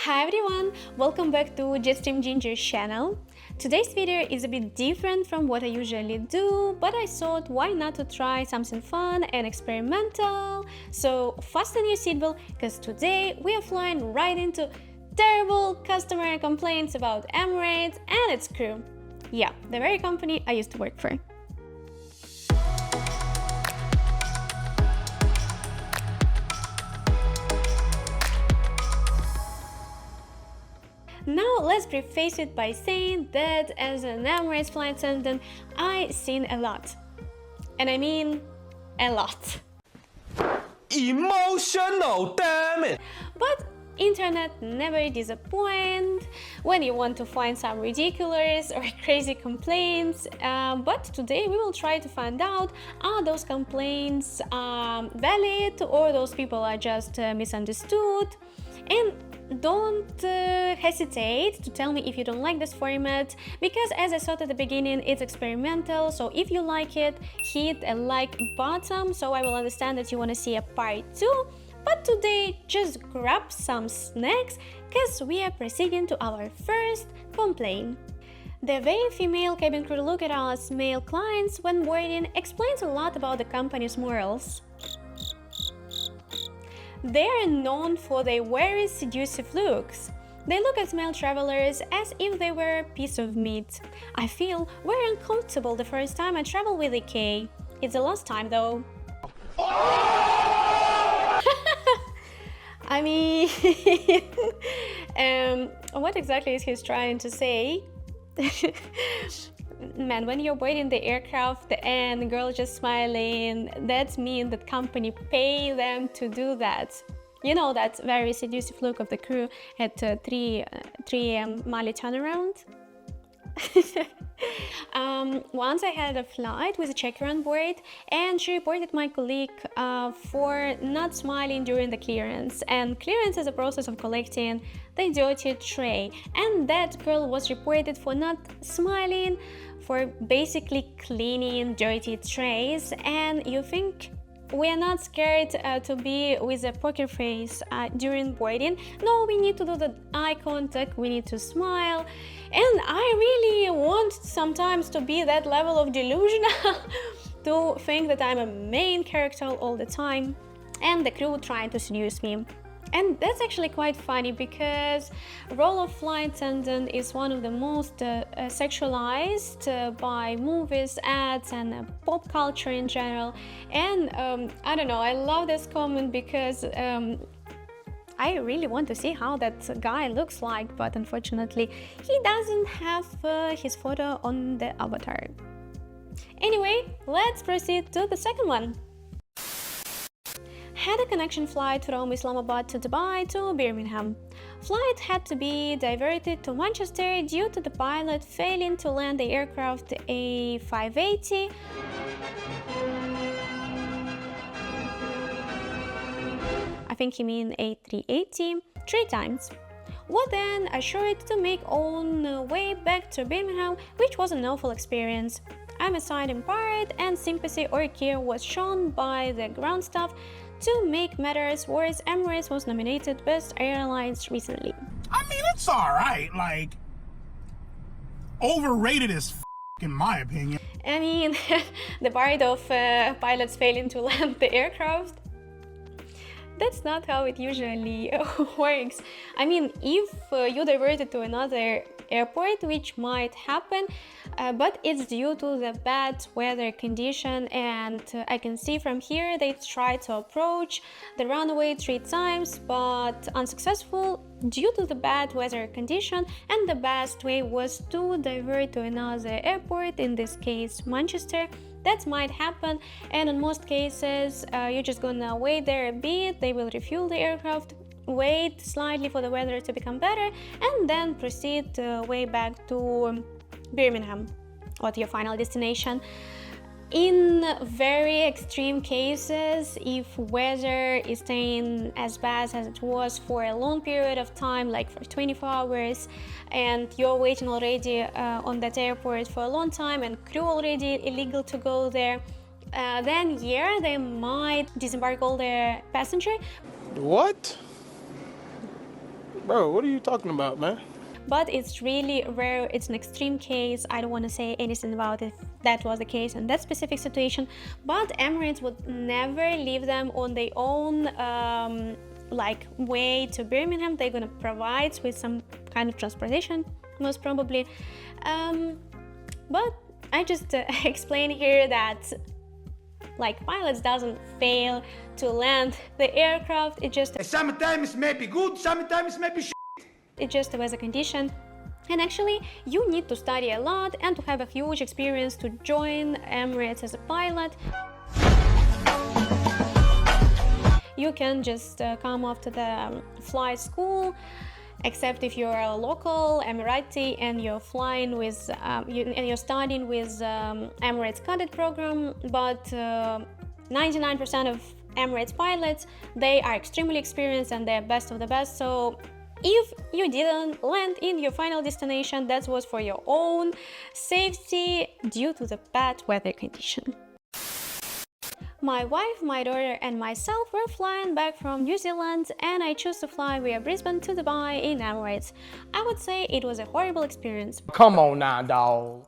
Hi everyone, welcome back to Jetstream Ginger's channel. Today's video is a bit different from what I usually do, but I thought why not to try something fun and experimental. So fasten your seatbelt, because today we are flying right into terrible customer complaints about Emirates and its crew. Yeah, the very company I used to work for. Now let's preface it by saying that as an Emirates flight attendant, I've seen a lot. And I mean a lot. Emotional, damn it! But internet never disappoints when you want to find some ridiculous or crazy complaints. But today we will try to find out, are those complaints valid, or those people are just misunderstood? And don't hesitate to tell me if you don't like this format, because as I thought at the beginning, it's experimental. So if you like it, hit a like button so I will understand that you want to see a part 2. But today just grab some snacks, because we are proceeding to our first complaint. The way female cabin crew look at us male clients when boarding explains a lot about the company's morals. They are known for their very seductive looks. They look at male travelers as if they were a piece of meat. I feel very uncomfortable the first time I travel with AK. It's the last time though. I mean, what exactly is he trying to say? Man, when you're boarding the aircraft and the girl just smiling, that means that company pay them to do that. You know, that very seductive look of the crew at 3 a.m. Mali turnaround. Once I had a flight with a checker on board, and she reported my colleague for not smiling during the clearance. And clearance is a process of collecting the dirty tray, and that girl was reported for not smiling, for basically cleaning dirty trays. And you think we are not scared to be with a poker face during boarding? No, we need to do the eye contact, we need to smile. And I really want sometimes to be that level of delusional to think that I'm a main character all the time and the crew trying to seduce me. And that's actually quite funny, because role of flight attendant is one of the most sexualized by movies, ads, and pop culture in general. And I don't know, I love this comment because I really want to see how that guy looks like, but unfortunately he doesn't have his photo on the avatar. Anyway, let's proceed to the second one. Had a connection flight from Islamabad to Dubai to Birmingham. Flight had to be diverted to Manchester due to the pilot failing to land the aircraft A580. I think he means A380, 3 times. Was then assured to make on way back to Birmingham, which was an awful experience. I'm assigned in part, and sympathy or care was shown by the ground staff. To make matters worse, Emirates was nominated Best Airlines recently. I mean, it's alright, like, overrated as f*** in my opinion. I mean, the part of pilots failing to land the aircraft, that's not how it usually works. I mean, if you diverted to another airport, which might happen, but it's due to the bad weather condition, and I can see from here they tried to approach the runway 3 times but unsuccessful due to the bad weather condition, and the best way was to divert to another airport, in this case Manchester. That might happen, and in most cases you're just gonna wait there a bit, they will refuel the aircraft, wait slightly for the weather to become better, and then proceed way back to Birmingham, or to your final destination. In very extreme cases, if weather is staying as bad as it was for a long period of time, like for 24 hours, and you're waiting already on that airport for a long time and crew already illegal to go there, then yeah, they might disembark all their passengers. What? Bro, what are you talking about, man? But it's really rare, it's an extreme case. I don't want to say anything about if that was the case in that specific situation, but Emirates would never leave them on their own like way to Birmingham. They're gonna provide with some kind of transportation, most probably. But I just explain here that like pilots doesn't fail to land the aircraft. It just Sometimes may be good, sometimes may be shit. it's just a weather condition. And actually, you need to study a lot and to have a huge experience to join Emirates as a pilot. You can just come after the flight school, except if you're a local Emirati and you're flying with, and you're studying with Emirates candid program. But 99% of Emirates pilots, they are extremely experienced and they're best of the best. So if you didn't land in your final destination, that was for your own safety due to the bad weather condition. My wife, my daughter and myself were flying back from New Zealand, and I chose to fly via Brisbane to Dubai in Emirates. I would say it was a horrible experience. Come on now, dog.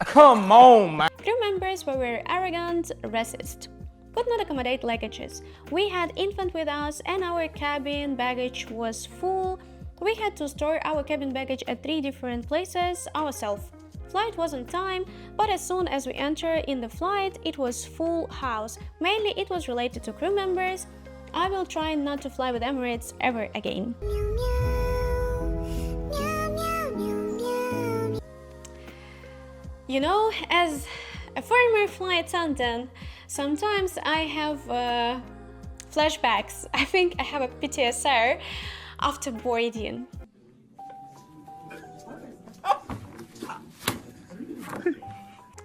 Come on, man. Crew members were very arrogant, racist, could not accommodate luggages. We had infant with us and our cabin baggage was full. We had to store our cabin baggage at 3 different places ourselves. Flight was on time, but as soon as we entered in the flight, it was full house. Mainly it was related to crew members. I will try not to fly with Emirates ever again. You know, as a former flight attendant, sometimes I have flashbacks. I think I have a PTSR after boarding.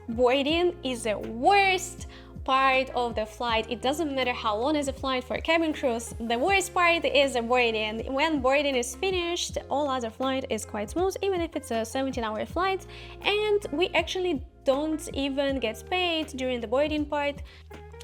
Boarding is the worst part of the flight. It doesn't matter how long is the flight for cabin crews. The worst part is the boarding. When boarding is finished, all other flight is quite smooth, even if it's a 17-hour flight. And we actually don't even get paid during the boarding part.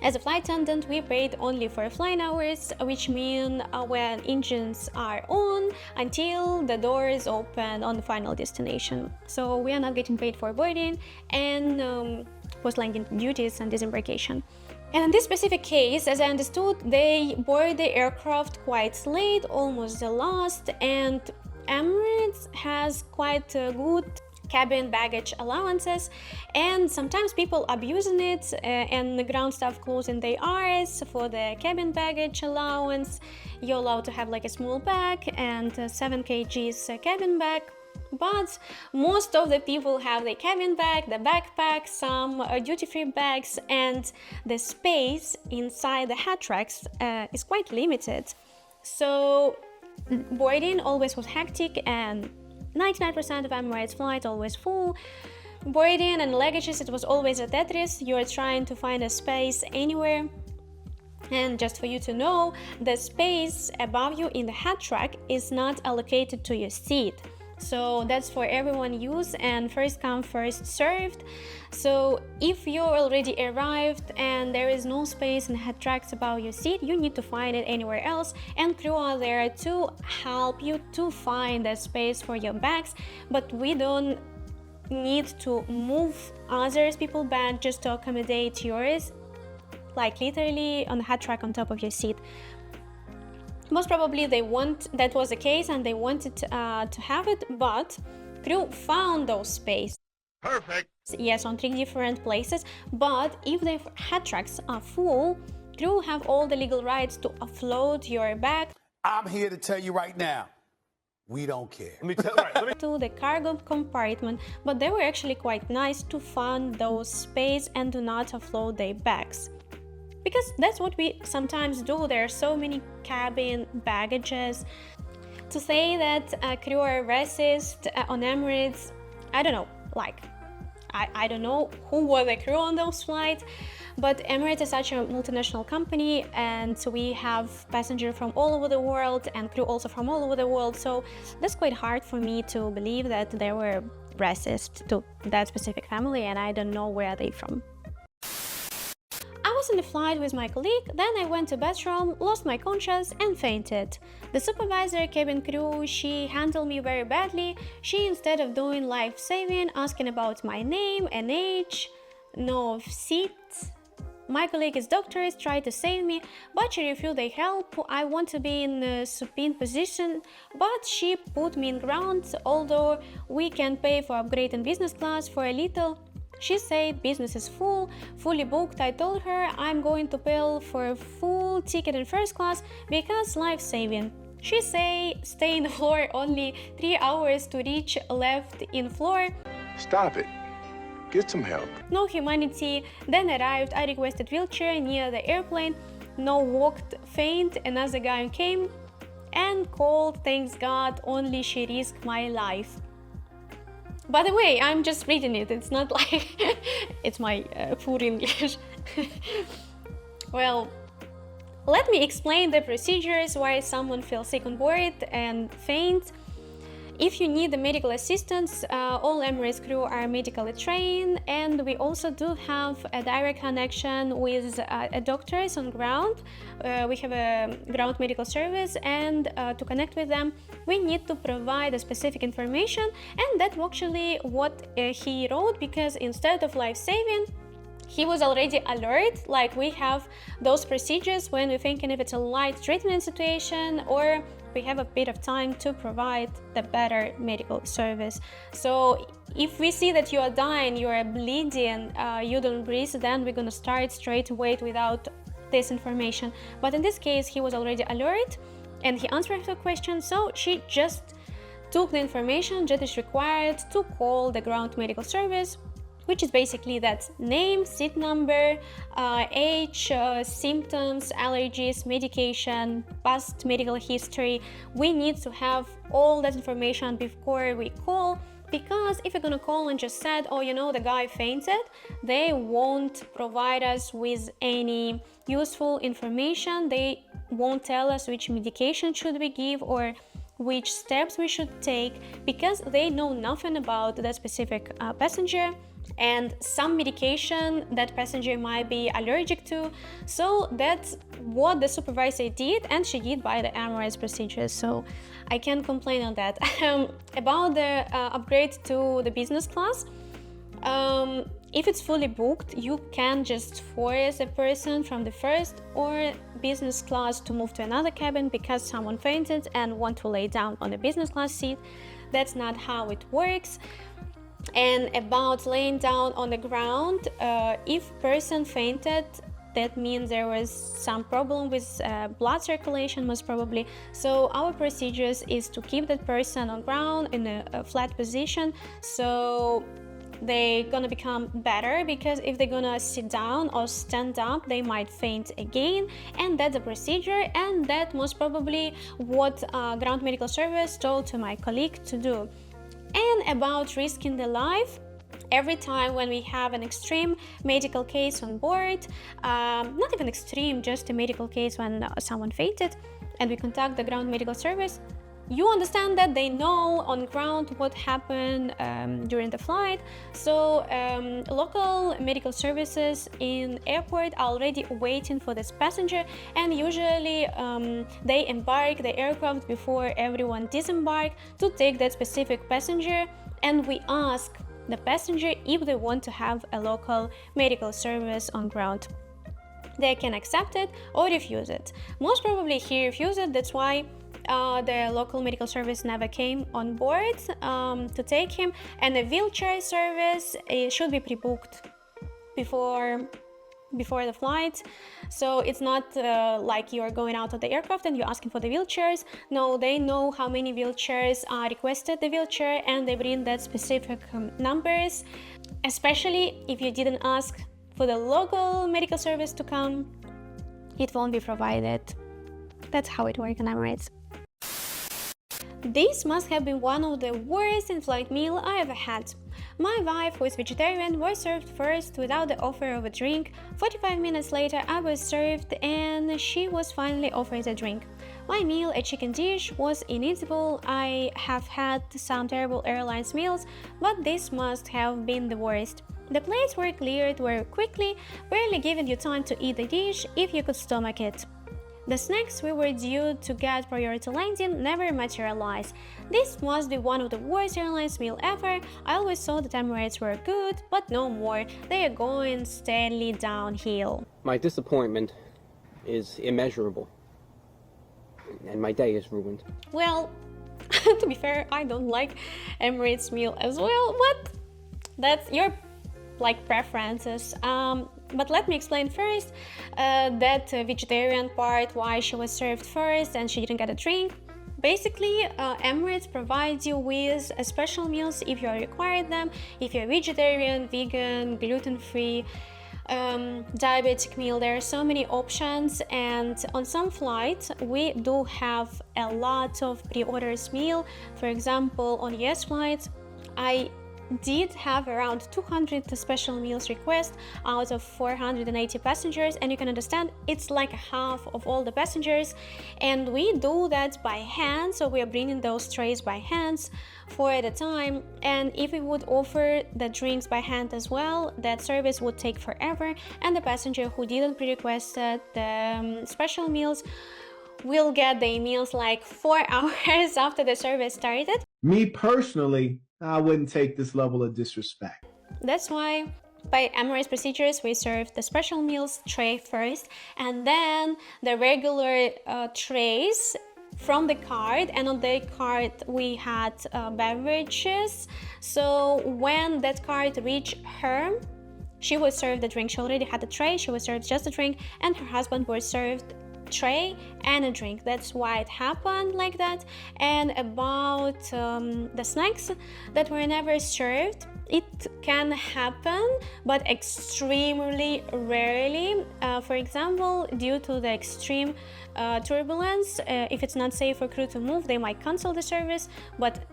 As a flight attendant, we paid only for flying hours, which mean when engines are on until the doors open on the final destination. So we are not getting paid for boarding and post-landing duties and disembarkation. And in this specific case, as I understood, they board the aircraft quite late, almost the last, and Emirates has quite good cabin baggage allowances, and sometimes people abusing it and the ground staff closing their eyes for the cabin baggage allowance. You're allowed to have like a small bag and 7 kgs cabin bag, but most of the people have the cabin bag, the backpack, some duty-free bags, and the space inside the hat racks is quite limited. So boarding always was hectic and 99% of Emirates flight always full. Boarding and luggages, it was always a Tetris. You're trying to find a space anywhere. And just for you to know, the space above you in the hat rack is not allocated to your seat. So that's for everyone use and first come first served. So if you already arrived and there is no space in hat racks above your seat, you need to find it anywhere else, and crew are there to help you to find a space for your bags. But we don't need to move others people's bag just to accommodate yours, like literally on the hat rack on top of your seat. Most probably that was the case and they wanted to have it, but crew found those spaces. Perfect. Yes, on 3 different places, but if the hat racks are full, crew have all the legal rights to offload your bag. I'm here to tell you right now, we don't care. To the cargo compartment, but they were actually quite nice to find those space and do not offload their bags. Because that's what we sometimes do. There are so many cabin baggages. To say that crew are racist on Emirates, I don't know, like, I don't know who was the crew on those flights, but Emirates is such a multinational company and we have passengers from all over the world and crew also from all over the world, so that's quite hard for me to believe that they were racist to that specific family, and I don't know where they're from. I was on the flight with my colleague, then I went to bathroom, lost my conscious and fainted. The supervisor, cabin crew, she handled me very badly. She, instead of doing life-saving, asking about my name and age, no seat. My colleague is doctors, tried to save me, but she refused their help. I want to be in a supine position, but she put me in ground, although we can pay for upgrade in business class for a little. She said business is fully booked. I told her I'm going to pay for a full ticket in first class because life-saving. She say stay in the floor only 3 hours to reach left in floor. Stop it. Get some help. No humanity. Then arrived. I requested wheelchair near the airplane. No walked, faint. Another guy came and called. Thanks God, only she risked my life. By the way, I'm just reading it. It's not like it's my poor English. Well, let me explain the procedures why someone feels sick on board and faint. If you need the medical assistance, all Emirates crew are medically trained, and we also do have a direct connection with doctors on ground. We have a ground medical service, and to connect with them, we need to provide a specific information, and that's actually what he wrote, because instead of life-saving, he was already alert. Like, we have those procedures when we're thinking if it's a light treatment situation or we have a bit of time to provide the better medical service. So if we see that you are dying, you are bleeding, you don't breathe, then we're gonna start straight away without this information. But in this case, he was already alert and he answered her question, so she just took the information that is required to call the ground medical service, which is basically that name, seat number, age, symptoms, allergies, medication, past medical history. We need to have all that information before we call, because if you're gonna call and just said, oh, you know, the guy fainted, they won't provide us with any useful information. They won't tell us which medication should we give or which steps we should take, because they know nothing about that specific passenger and some medication that passenger might be allergic to. So that's what the supervisor did, and she did by the Emirates procedures, so I can't complain on that. About the upgrade to the business class, if it's fully booked, you can just force a person from the first or business class to move to another cabin because someone fainted and want to lay down on the business class seat. That's not how it works. And about laying down on the ground, if person fainted, that means there was some problem with blood circulation, most probably. So our procedures is to keep that person on ground in a flat position, so they're gonna become better, because if they're gonna sit down or stand up, they might faint again, and that's the procedure, and that most probably what ground medical service told to my colleague to do. And about risking the life, every time when we have an extreme medical case on board, not even extreme, just a medical case when someone fainted, and we contact the ground medical service, you understand that they know on ground what happened during the flight. So local medical services in airport are already waiting for this passenger, and usually they embark the aircraft before everyone disembark to take that specific passenger, and we ask the passenger if they want to have a local medical service on ground. They can accept it or refuse it. Most probably he refused it, that's why the local medical service never came on board to take him, and the wheelchair service should be pre-booked before the flight. So it's not like you're going out of the aircraft and you're asking for the wheelchairs. No, they know how many wheelchairs are requested the wheelchair, and they bring that specific numbers, especially if you didn't ask for the local medical service to come, it won't be provided. That's how it works in Emirates. This must have been one of the worst in-flight meal I ever had. My wife, who is vegetarian, was served first without the offer of a drink. 45 minutes later, I was served and she was finally offered a drink. My meal, a chicken dish, was inedible. I have had some terrible airlines meals, but this must have been the worst. The plates were cleared very quickly, barely giving you time to eat the dish if you could stomach it. The snacks we were due to get prior to landing never materialized. This must be one of the worst airlines meal ever. I always thought that Emirates were good, but no more. They are going steadily downhill. My disappointment is immeasurable, and my day is ruined. Well, to be fair, I don't like Emirates meal as well, but that's your preferences. But let me explain first that vegetarian part, why she was served first and she didn't get a drink. Basically, Emirates provides you with special meals if you require them, if you're vegetarian, vegan, gluten-free, diabetic meal. There are so many options, and on some flights we do have a lot of pre-orders meal. For example, on US flights, I did have around 200 special meals requests out of 480 passengers, and you can understand it's like half of all the passengers, and we do that by hand, so we are bringing those trays by hands four at a time. And if we would offer the drinks by hand as well, that service would take forever, and the passenger who didn't pre-request the special meals will get their meals like 4 hours after the service started. Me personally, I wouldn't take this level of disrespect. That's why by Emirates procedures we serve the special meals tray first, and then the regular trays from the cart, and on the cart we had beverages. So when that cart reached her, she was served the drink. She already had the tray, she was served just a drink, and her husband was served tray and a drink. That's why it happened like that. And about the snacks that were never served, it can happen, but extremely rarely. For example, due to the extreme turbulence, if it's not safe for crew to move, they might cancel the service. But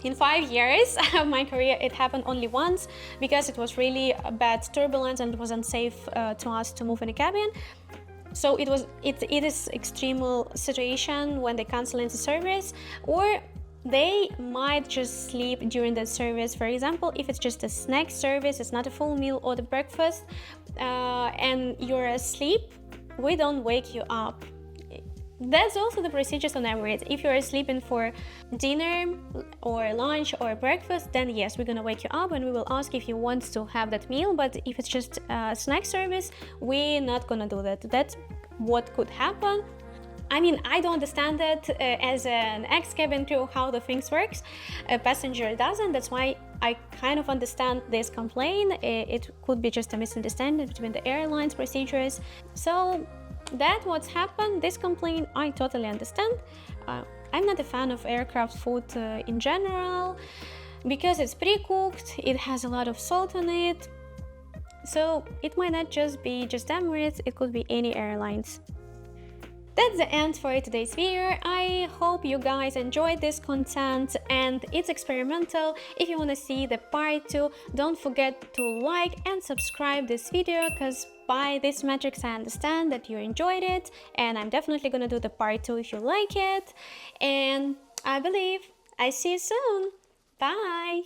in 5 years of my career, it happened only once, because it was really a bad turbulence and it was unsafe to us to move in the cabin. So it is extreme situation when they cancel the service, or they might just sleep during the service. For example, if it's just a snack service, it's not a full meal or the breakfast, and you're asleep, we don't wake you up. That's also the procedures on Emirates. If you're sleeping for dinner or lunch or breakfast, then yes, we're gonna wake you up and we will ask if you want to have that meal. But if it's just a snack service, we're not gonna do that. That's what could happen. I mean, I don't understand that as an ex-cabin crew how the things works. A passenger doesn't. That's why I kind of understand this complaint. It could be just a misunderstanding between the airlines procedures. So that's what's happened. This complaint I totally understand. I'm not a fan of aircraft food in general, because it's pre-cooked, it has a lot of salt on it. So it might not just be just Emirates, it could be any airlines. That's the end for today's video. I hope you guys enjoyed this content, and it's experimental. If you want to see the part 2, don't forget to like and subscribe this video, because by these metrics I understand that you enjoyed it, and I'm definitely gonna do the part 2 if you like it. And I believe I see you soon. Bye!